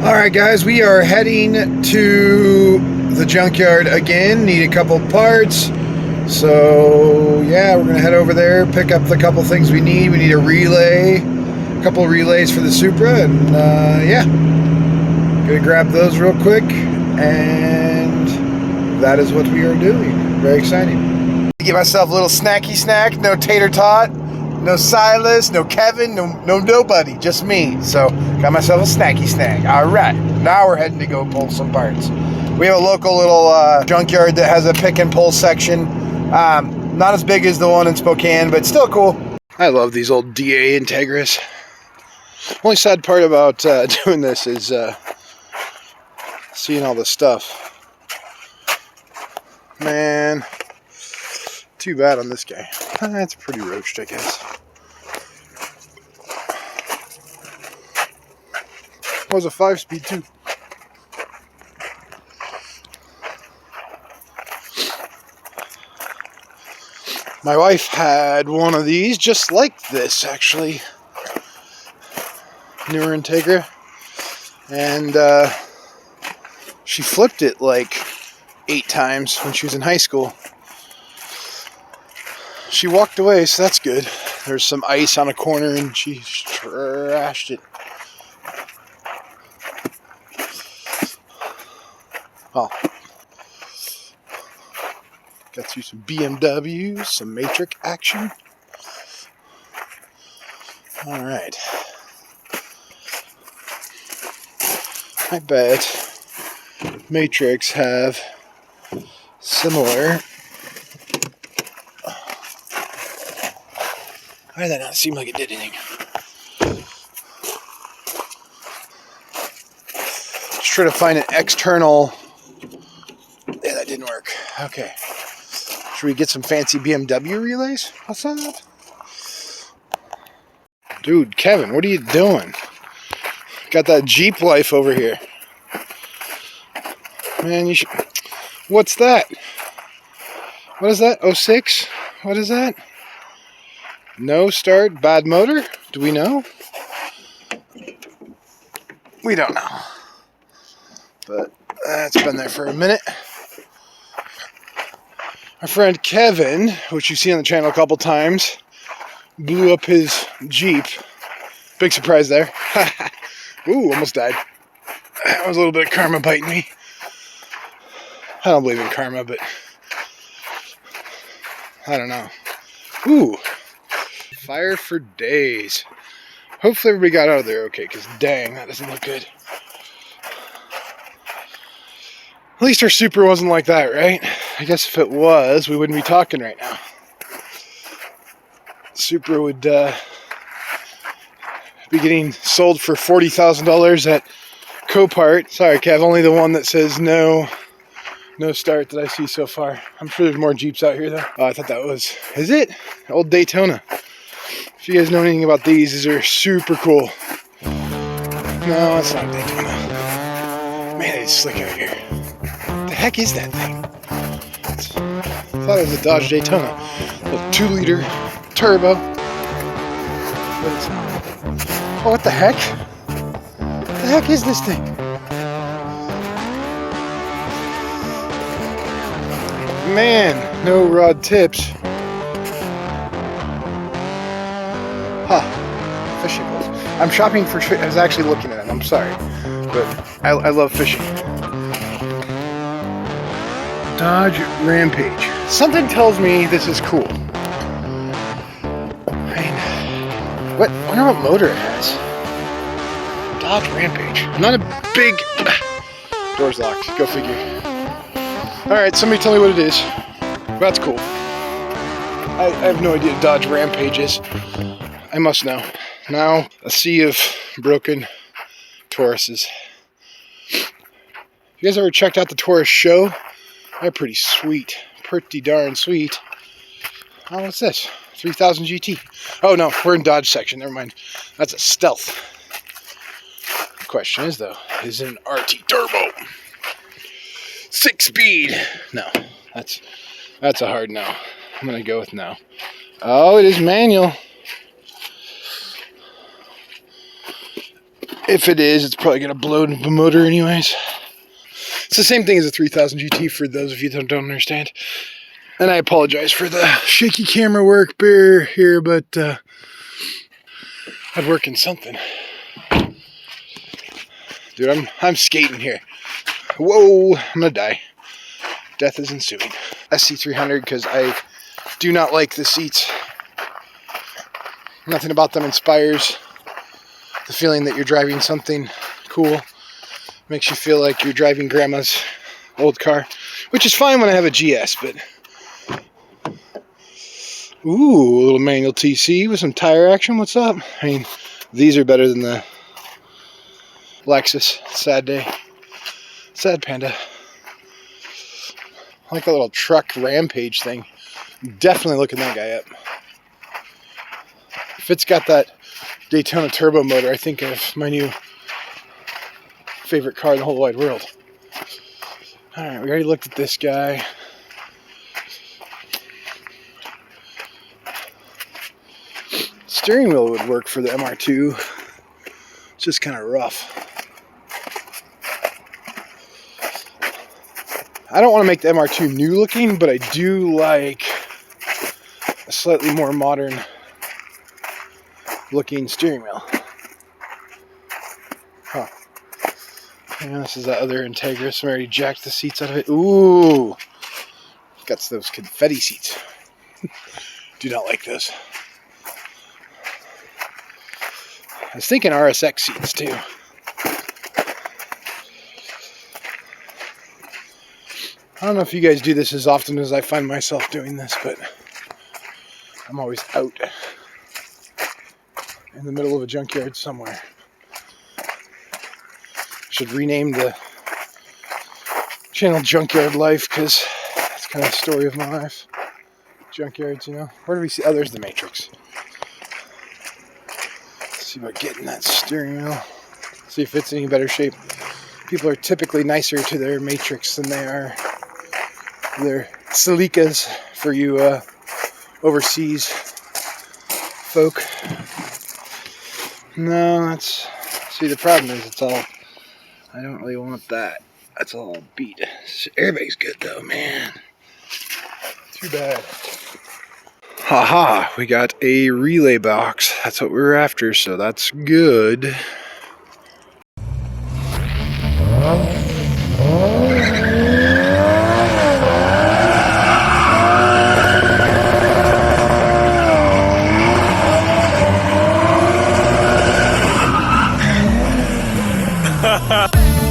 All right, guys, we are heading to the junkyard again. Need a couple parts. So, yeah, we're going to head over there, pick up the couple things we need. We need a relay, a couple relays for the Supra, and yeah, going to grab those real quick. And that is what we are doing. Very exciting. Get myself a little snacky snack. No tater tot, no Silas, no Kevin, no nobody, just me. So got myself a snacky snack. All right, now we're heading to go pull some parts. We have a local little junkyard that has a pick and pull section. Not as big as the one in Spokane, but still cool. I love these old DA Integras. Only sad part about doing this is seeing all this stuff. Man, too bad on this guy. That's pretty roached, I guess. It was a 5-speed too. My wife had one of these just like this, actually. Newer Integra. And she flipped it like 8 times when she was in high school. She walked away, so that's good. There's some ice on a corner and she trashed it. Oh. Got you some BMWs, some Matrix action. Alright. I bet Matrix have similar. Why did that not seem like it did anything? Just try to find an external. Yeah, that didn't work. Okay. Should we get some fancy BMW relays? What's that? Dude, Kevin, what are you doing? Got that Jeep life over here. Man, you should. What's that? What is that? 06? What is that? No start, bad motor? Do we know? We don't know. But that's been there for a minute. Our friend Kevin, which you've seen on the channel a couple times, blew up his Jeep. Big surprise there. Ooh, almost died. That was a little bit of karma biting me. I don't believe in karma, but I don't know. Ooh. Fire for days. Hopefully everybody got out of there okay, because dang, that doesn't look good. At least our Supra wasn't like that, right? I guess if it was, we wouldn't be talking right now. Supra would be getting sold for $40,000 at Copart. Sorry, Kev, only the one that says no start that I see so far. I'm sure there's more Jeeps out here though. Oh, I thought that was, is it? Old Daytona. If you guys know anything about these are super cool. No, it's not Daytona. Man, it's slick out here. What the heck is that thing? I thought it was a Dodge Daytona. A 2-liter turbo. But it's not. Oh, what the heck? What the heck is this thing? Man, no rod tips. Huh. Fishing poles. I'm shopping for. I was actually looking at them. I'm sorry, but I love fishing. Dodge Rampage. Something tells me this is cool. I mean, what? I wonder what motor it has. Dodge Rampage. I'm not a big. Door's locked. Go figure. All right, somebody tell me what it is. That's cool. I have no idea what Dodge Rampage is. I must know. Now, a sea of broken Tauruses. You guys ever checked out the Taurus show? They're pretty sweet. Pretty darn sweet. Oh, what's this? 3000 GT. Oh, no, we're in Dodge section. Never mind. That's a Stealth. The question is, though, is it an RT Turbo? 6-speed. No, that's a hard no. I'm going to go with no. Oh, it is manual. If it is, it's probably gonna blow the motor anyways. It's the same thing as a 3000 GT for those of you that don't understand. And I apologize for the shaky camera work here, but I'd work in something. Dude, I'm skating here. Whoa, I'm gonna die. Death is ensuing. SC300 because I do not like the seats. Nothing about them inspires the feeling that you're driving something cool. Makes you feel like you're driving grandma's old car, which is fine when I have a GS, but ooh, a little manual TC with some tire action. What's up? I mean, these are better than the Lexus. Sad day. Sad panda. I like that little truck rampage thing. Definitely looking that guy up. If it's got that Daytona turbo motor, I think of my new favorite car in the whole wide world. Alright, we already looked at this guy. Steering wheel would work for the MR2. It's just kind of rough. I don't want to make the MR2 new looking, but I do like a slightly more modern looking steering wheel. Huh. Yeah, this is that other Integris. I already jacked the seats out of it. Ooh. Got those confetti seats. Do not like those. I was thinking RSX seats too. I don't know if you guys do this as often as I find myself doing this, but I'm always out in the middle of a junkyard somewhere. Should rename the channel Junkyard Life, because that's kind of the story of my life. Junkyards, you know. Where do we see? Oh, there's the Matrix. Let's see about getting that steering wheel. See if it's in any better shape. People are typically nicer to their Matrix than they are their Celicas for you overseas folk. No, that's... See, the problem is it's all... I don't really want that. That's all beat. Airbag's good though, man. Too bad. Haha, we got a relay box. That's what we were after, so that's good. Ha ha!